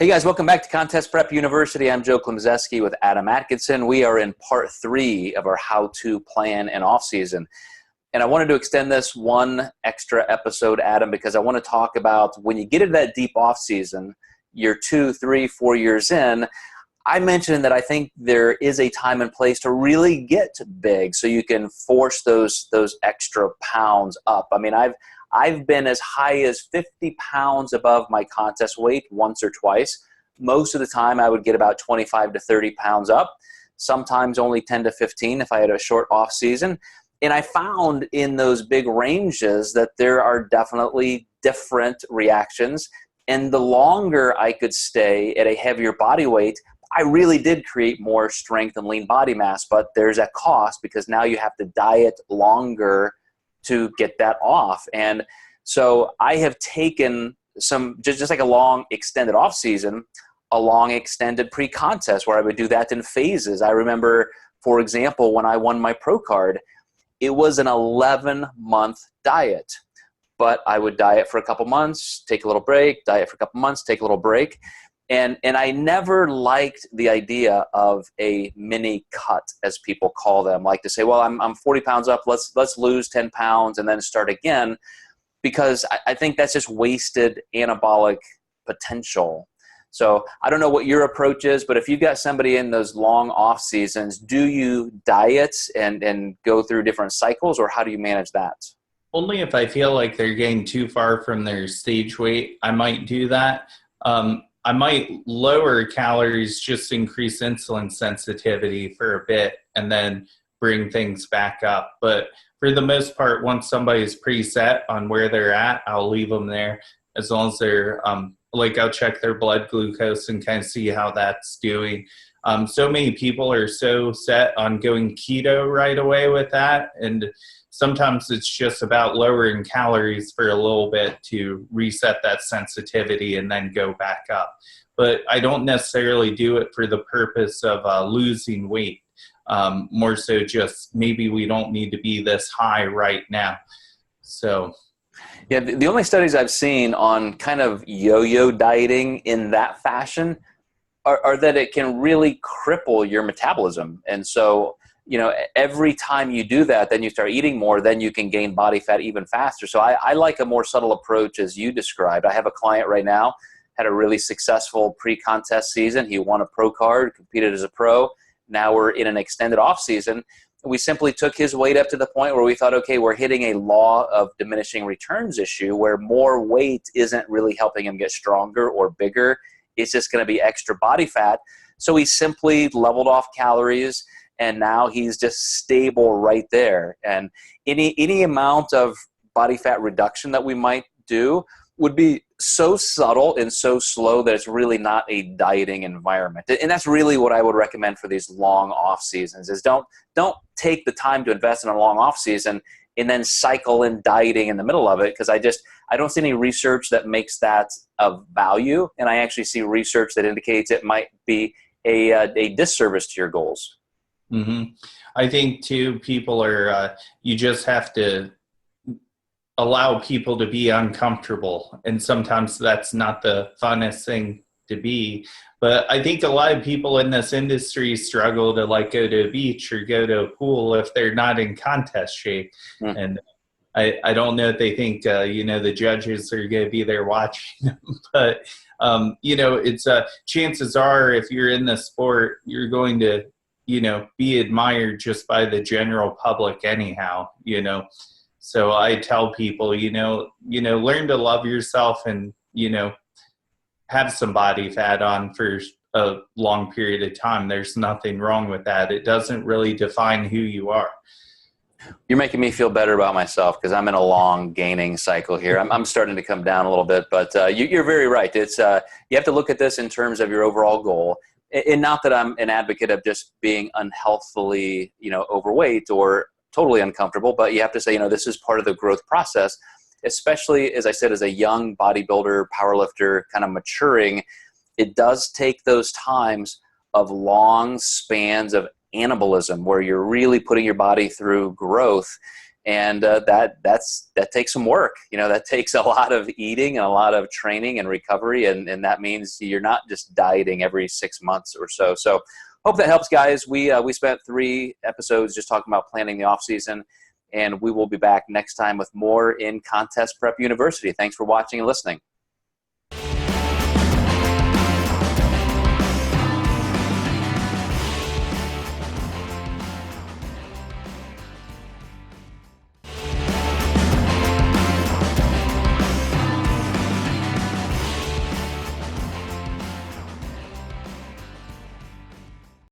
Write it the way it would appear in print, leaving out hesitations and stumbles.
Hey guys, welcome back to Contest Prep University. I'm Joe Klemczewski with Adam Atkinson. We are in part 3 of our how to plan an off season. And I wanted to extend this one extra episode, Adam, because I want to talk about when you get into that deep off season, you're 2, 3, 4 years in. I mentioned that I think there is a time and place to really get big so you can force those extra pounds up. I mean, I've been as high as 50 pounds above my contest weight once or twice. Most of the time I would get about 25 to 30 pounds up, sometimes only 10 to 15 if I had a short off season. And I found in those big ranges that there are definitely different reactions. And the longer I could stay at a heavier body weight, I really did create more strength and lean body mass, but there's a cost because now you have to diet longer to get that off. And so I have taken some, just like a long extended off season, a long extended pre-contest where I would do that in phases. I remember, for example, when I won my pro card, it was an 11-month diet, but I would diet for a couple months, take a little break, diet for a couple months, take a little break. And I never liked the idea of a mini cut, as people call them, like to say, well, I'm 40 pounds up, let's lose 10 pounds and then start again, because I think that's just wasted anabolic potential. So I don't know what your approach is, but if you've got somebody in those long off seasons, do you diet and go through different cycles, or how do you manage that? Only if I feel like they're getting too far from their stage weight, I might do that. I might lower calories, just increase insulin sensitivity for a bit, and then bring things back up. But for the most part, once somebody's pretty set on where they're at, I'll leave them there as long as they're, I'll check their blood glucose and kind of see how that's doing. So many people are so set on going keto right away with that, and sometimes it's just about lowering calories for a little bit to reset that sensitivity and then go back up. But I don't necessarily do it for the purpose of losing weight. More so just maybe we don't need to be this high right now. So yeah, the only studies I've seen on kind of yo-yo dieting in that fashion are that it can really cripple your metabolism. And so, you know, every time you do that, then you start eating more, then you can gain body fat even faster. So I like a more subtle approach as you described. I have a client right now, had a really successful pre-contest season. He won a pro card, competed as a pro. Now we're in an extended off season. We simply took his weight up to the point where we thought, okay, we're hitting a law of diminishing returns issue where more weight isn't really helping him get stronger or bigger. It's just going to be extra body fat. So he simply leveled off calories, and now he's just stable right there. And any amount of body fat reduction that we might do would be so subtle and so slow that it's really not a dieting environment. And that's really what I would recommend for these long off seasons is don't take the time to invest in a long off season and then cycle in dieting in the middle of it, because I don't see any research that makes that of value. And I actually see research that indicates it might be a disservice to your goals. Mm-hmm. I think too, people are, you just have to allow people to be uncomfortable. And sometimes that's not the funnest thing to be. But I think a lot of people in this industry struggle to like go to a beach or go to a pool if they're not in contest shape. Mm. And I don't know if they think, the judges are going to be there watching them. But, it's chances are if you're in the sport, you're going to, be admired just by the general public anyhow, So I tell people, learn to love yourself and, have some body fat on for a long period of time. There's nothing wrong with that. It doesn't really define who you are. You're making me feel better about myself because I'm in a long gaining cycle here. I'm starting to come down a little bit, but you're very right. It's you have to look at this in terms of your overall goal. And not that I'm an advocate of just being unhealthily, overweight or totally uncomfortable, but you have to say, this is part of the growth process, especially, as I said, as a young bodybuilder, powerlifter, kind of maturing. It does take those times of long spans of anabolism where you're really putting your body through growth. And that takes some work. That takes a lot of eating and a lot of training and recovery, and that means you're not just dieting every 6 months or so. So hope that helps, guys. We spent 3 episodes just talking about planning the off season, and we will be back next time with more in Contest Prep University. Thanks for watching and listening.